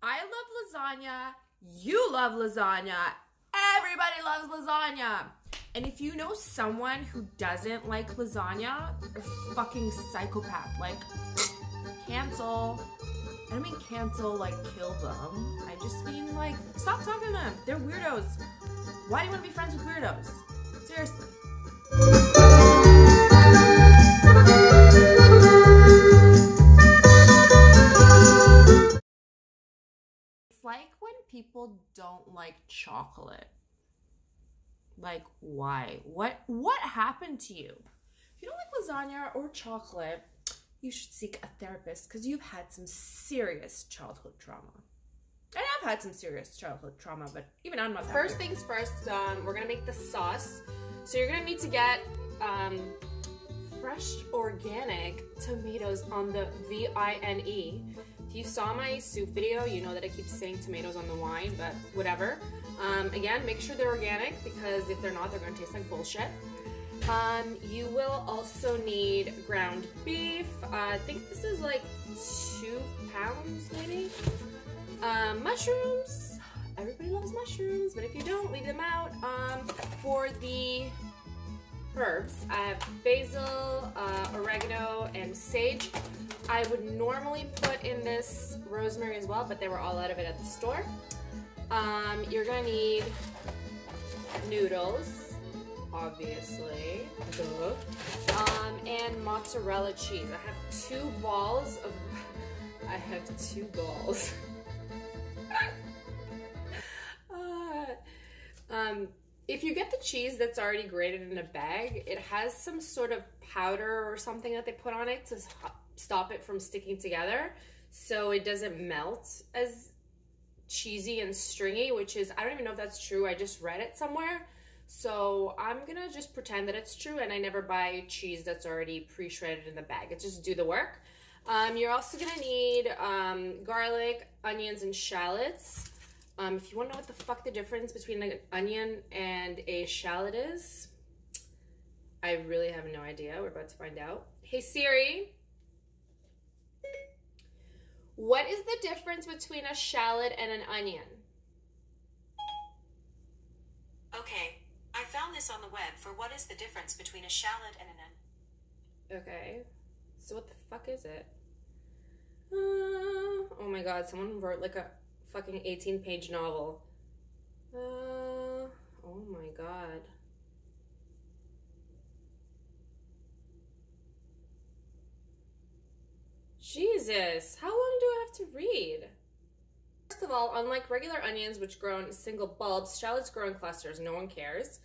I love lasagna. You love lasagna. Everybody loves lasagna. And if you know someone who doesn't like lasagna, they're fucking psychopath. Like, cancel. I don't mean cancel, like kill them. I just mean like, stop talking to them. They're weirdos. Why do you want to be friends with weirdos? Seriously. It's like when people don't like chocolate. Like, why? What happened to you? If you don't like lasagna or chocolate, you should seek a therapist because you've had some serious childhood trauma. And I've had some serious childhood trauma, but even I'm not. First things first, we're gonna make the sauce. So you're gonna need to get fresh organic tomatoes on the V-I-N-E. If you saw my soup video, you know that I keep saying tomatoes on the wine, but whatever. Again, make sure they're organic because if they're not, they're gonna taste like bullshit. You will also need ground beef. I think this is like 2 pounds maybe. Mushrooms. Everybody loves mushrooms, but if you don't, leave them out. For the herbs, I have basil, oregano, and sage. I would normally put in this rosemary as well, but they were all out of it at the store. You're gonna need noodles, obviously, and mozzarella cheese. I have 2 balls. If you get the cheese that's already grated in a bag, it has some sort of powder or something that they put on it to stop it from sticking together, so it doesn't melt as cheesy and stringy, which is, I don't even know if that's true. I just read it somewhere. So I'm gonna just pretend that it's true, and I never buy cheese that's already pre-shredded in the bag. It's just do the work. You're also gonna need garlic, onions, and shallots. If you wanna know what the fuck the difference between an onion and a shallot is, I really have no idea. We're about to find out. Hey Siri, what is the difference between a shallot and an onion? Okay, I found this on the web for what is the difference between a shallot and an onion. Okay, so what the fuck is it? Oh my god, someone wrote like a fucking 18-page novel. Oh my god. Jesus, how long do I have to read? First of all, unlike regular onions, which grow in single bulbs, shallots grow in clusters. No one cares.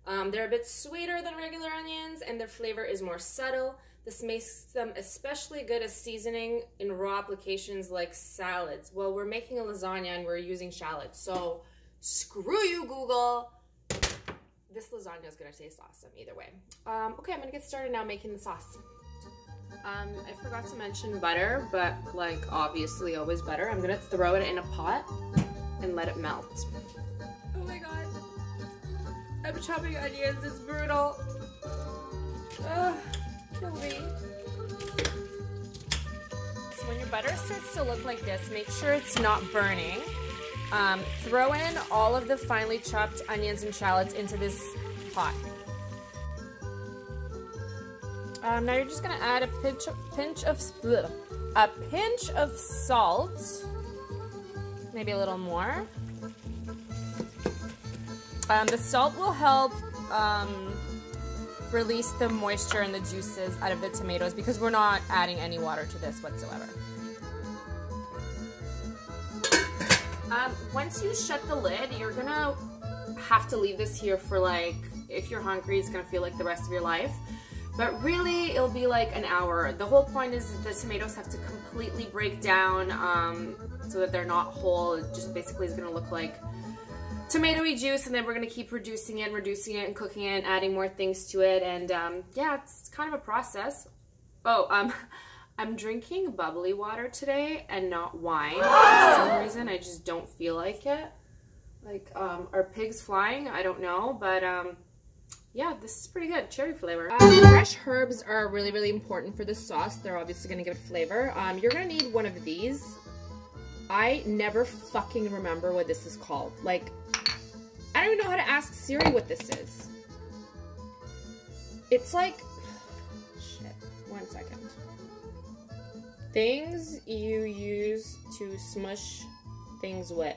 They're a bit sweeter than regular onions, and their flavor is more subtle. This makes them especially good as seasoning in raw applications like salads. Well, we're making a lasagna and we're using shallots, so screw you, Google. This lasagna is gonna taste awesome either way. Okay, I'm gonna get started now making the sauce. I forgot to mention butter, but like obviously always butter. I'm gonna throw it in a pot and let it melt. Oh my god. I'm chopping onions, it's brutal. Ugh, kill me. So when your butter starts to look like this, make sure it's not burning. Throw in all of the finely chopped onions and shallots into this pot. Now you're just gonna add a pinch of salt, maybe a little more. The salt will help release the moisture and the juices out of the tomatoes because we're not adding any water to this whatsoever. Once you shut the lid, you're gonna have to leave this here for like, if you're hungry, it's gonna feel like the rest of your life. But really, it'll be like an hour. The whole point is the tomatoes have to completely break down so that they're not whole. It just basically is gonna look like tomatoey juice, and then we're gonna keep reducing it and cooking it and adding more things to it. And yeah, it's kind of a process. Oh, I'm drinking bubbly water today and not wine. For some reason, I just don't feel like it. Like, are pigs flying? I don't know, but yeah, this is pretty good. Cherry flavor. Fresh herbs are really, really important for this sauce. They're obviously gonna give it flavor. You're gonna need one of these. I never fucking remember what this is called. Like, I don't even know how to ask Siri what this is. It's like, shit, 1 second. Things you use to smush things with.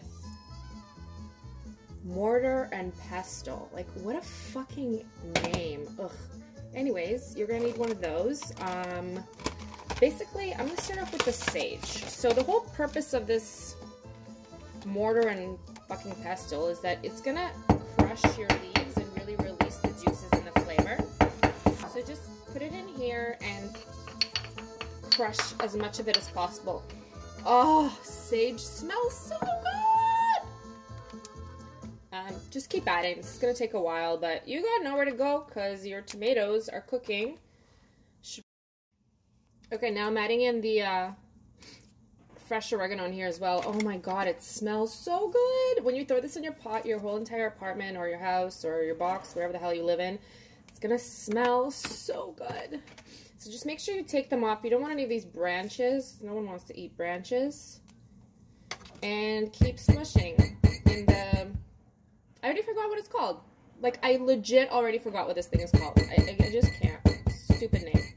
Mortar and pestle. Like, what a fucking name. Ugh. Anyways, you're gonna need one of those. Basically, I'm gonna start off with the sage. So the whole purpose of this mortar and fucking pestle is that it's gonna crush your leaves and really release the juices and the flavor. So just put it in here and crush as much of it as possible. Oh, sage smells so good! Just keep adding. This is gonna take a while, but you got nowhere to go because your tomatoes are cooking. Okay, now I'm adding in the fresh oregano in here as well. Oh my god, it smells so good! When you throw this in your pot, your whole entire apartment or your house or your box, wherever the hell you live in, it's gonna smell so good. So just make sure you take them off. You don't want any of these branches. No one wants to eat branches. And keep smushing in the... I already forgot what it's called. Like, I legit already forgot what this thing is called. I just can't. Stupid name.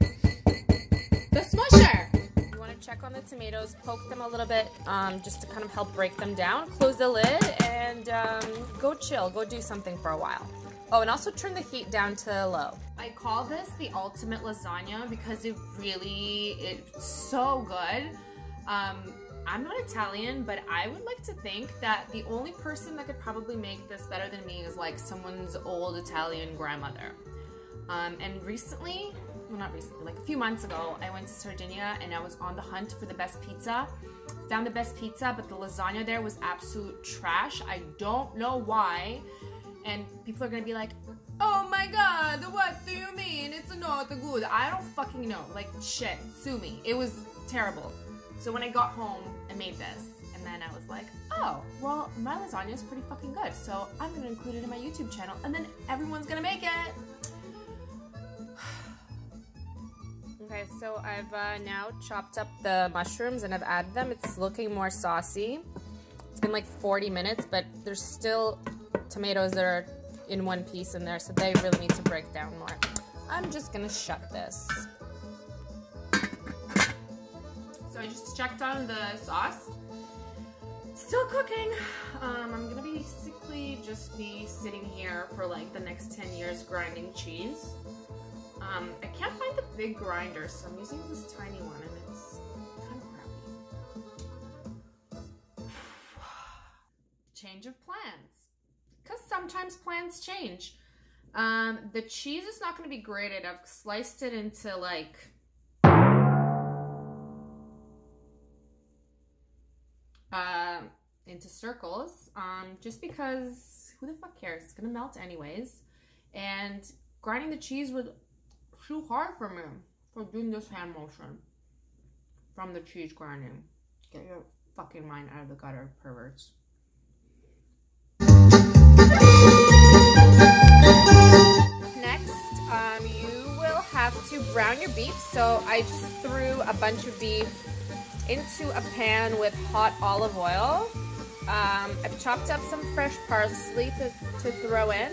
The smusher! You want to check on the tomatoes, poke them a little bit, just to kind of help break them down. Close the lid and go chill. Go do something for a while. Oh, and also turn the heat down to low. I call this the ultimate lasagna because it's so good. I'm not Italian, but I would like to think that the only person that could probably make this better than me is like someone's old Italian grandmother. And recently, well not recently, like a few months ago, I went to Sardinia and I was on the hunt for the best pizza. Found the best pizza, but the lasagna there was absolute trash. I don't know why. And people are gonna be like, oh my god, what do you mean? It's not good. I don't fucking know. Like, shit, sue me. It was terrible. So when I got home, I made this. And then I was like, oh, well, my lasagna is pretty fucking good. So I'm gonna include it in my YouTube channel. And then everyone's gonna make it. Okay, so I've now chopped up the mushrooms and I've added them. It's looking more saucy. It's been like 40 minutes, but there's still tomatoes that are in one piece in there, so they really need to break down more. I'm just gonna shut this. So I just checked on the sauce. It's still cooking. I'm gonna basically just be sitting here for like the next 10 years grinding cheese. I can't find the big grinder, so I'm using this tiny one and it's kind of crappy. Change of plans. Because sometimes plans change. The cheese is not going to be grated. I've sliced it into like... into circles. Just because who the fuck cares? It's going to melt anyways. And grinding the cheese was too hard for me for doing this hand motion from the cheese grinding. Get your fucking mind out of the gutter, perverts. Next, you will have to brown your beef. So I just threw a bunch of beef into a pan with hot olive oil. I've chopped up some fresh parsley to throw in.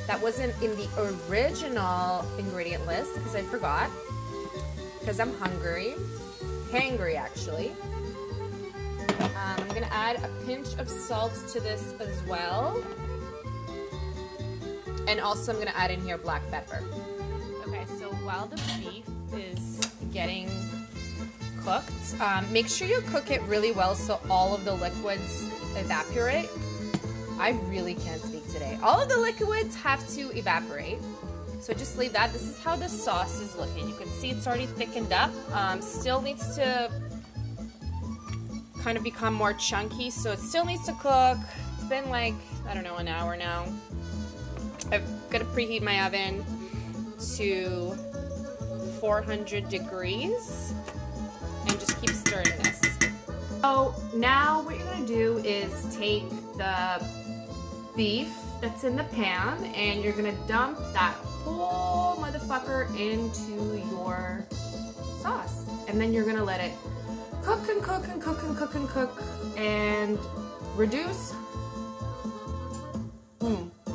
That wasn't in the original ingredient list because I forgot. Because I'm hungry. Hangry, actually. I'm going to add a pinch of salt to this as well. And also I'm going to add in here black pepper. Okay, so while the beef is getting cooked, make sure you cook it really well so all of the liquids evaporate. I really can't speak today. All of the liquids have to evaporate. So just leave that. This is how the sauce is looking. You can see it's already thickened up. Still needs to kind of become more chunky, so it still needs to cook. It's been like, I don't know, an hour now. I've got to preheat my oven to 400 degrees and just keep stirring this. So now what you're gonna do is take the beef that's in the pan and you're gonna dump that whole motherfucker into your sauce. And then you're gonna let it cook and cook and cook and cook and cook and reduce.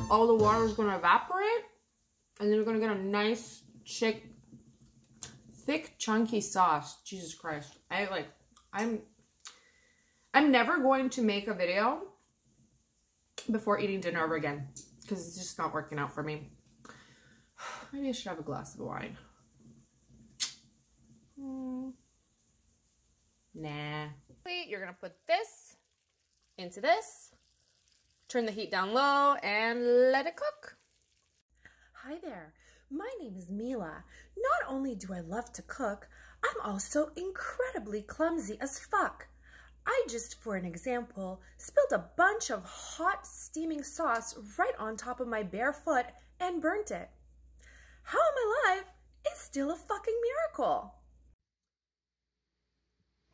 All the water is gonna evaporate, and then you're gonna get a nice, thick, chunky sauce. Jesus Christ. I'm never going to make a video before eating dinner ever again, because it's just not working out for me. Maybe I should have a glass of wine. Nah. You're gonna put this into this, turn the heat down low, and let it cook. Hi there, my name is Mila. Not only do I love to cook, I'm also incredibly clumsy as fuck. I just, for an example, spilled a bunch of hot steaming sauce right on top of my bare foot and burnt it. How am I alive is still a fucking miracle.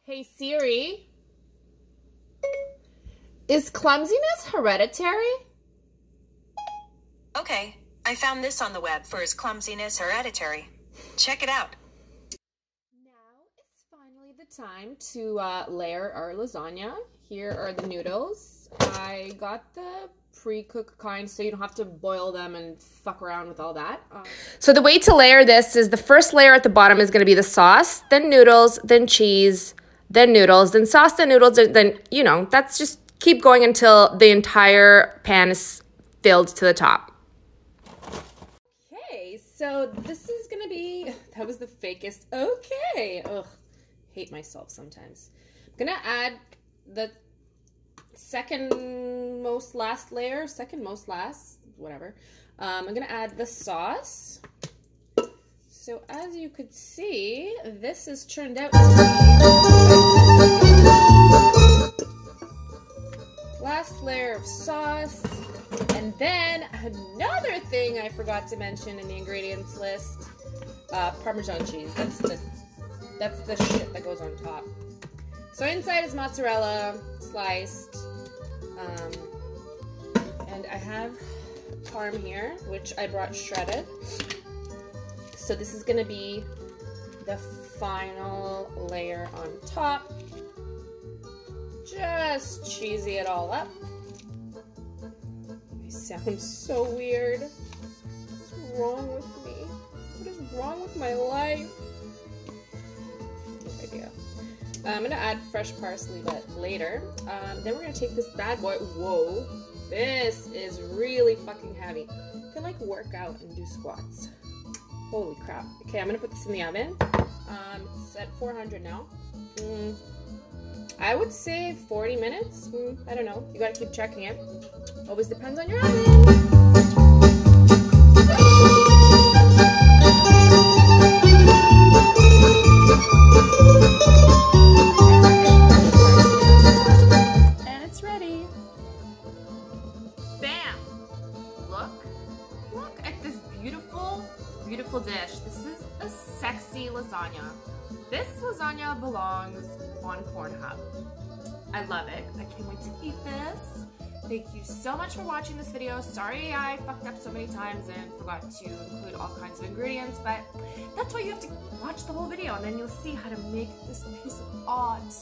Hey Siri, is clumsiness hereditary? Okay, I found this on the web for Is Clumsiness Hereditary? Check it out. Now it's finally the time to layer our lasagna. Here are the noodles. I got the pre-cooked kind so you don't have to boil them and fuck around with all that. So the way to layer this is the first layer at the bottom is going to be the sauce, then noodles, then cheese, then noodles, then sauce, then noodles, then, you know, that's just keep going until the entire pan is filled to the top. Okay, so this is gonna be, that was the fakest. Okay, ugh, hate myself sometimes. I'm gonna add the second most last layer, whatever. I'm gonna add the sauce. So as you could see, this has turned out to be last layer of sauce. And then another thing I forgot to mention in the ingredients list, Parmesan cheese. That's the shit that goes on top. So inside is mozzarella sliced, and I have parm here, which I brought shredded. So this is gonna be the final layer on top. Just cheesy it all up. I sound so weird. What's wrong with me? What is wrong with my life? No idea. I'm gonna add fresh parsley, but later. Then we're gonna take this bad boy. Whoa, this is really fucking heavy. You can like work out and do squats. Holy crap. Okay, I'm gonna put this in the oven. It's at 400 now. I would say 40 minutes. I don't know. You gotta keep checking it. Always depends on your oven. And it's ready. Bam! Look at this beautiful dish. This is a sexy lasagna. This lasagna belongs on Pornhub. I love it. I can't wait to eat this. Thank you so much for watching this video. Sorry I fucked up so many times and forgot to include all kinds of ingredients, but that's why you have to watch the whole video and then you'll see how to make this piece of art.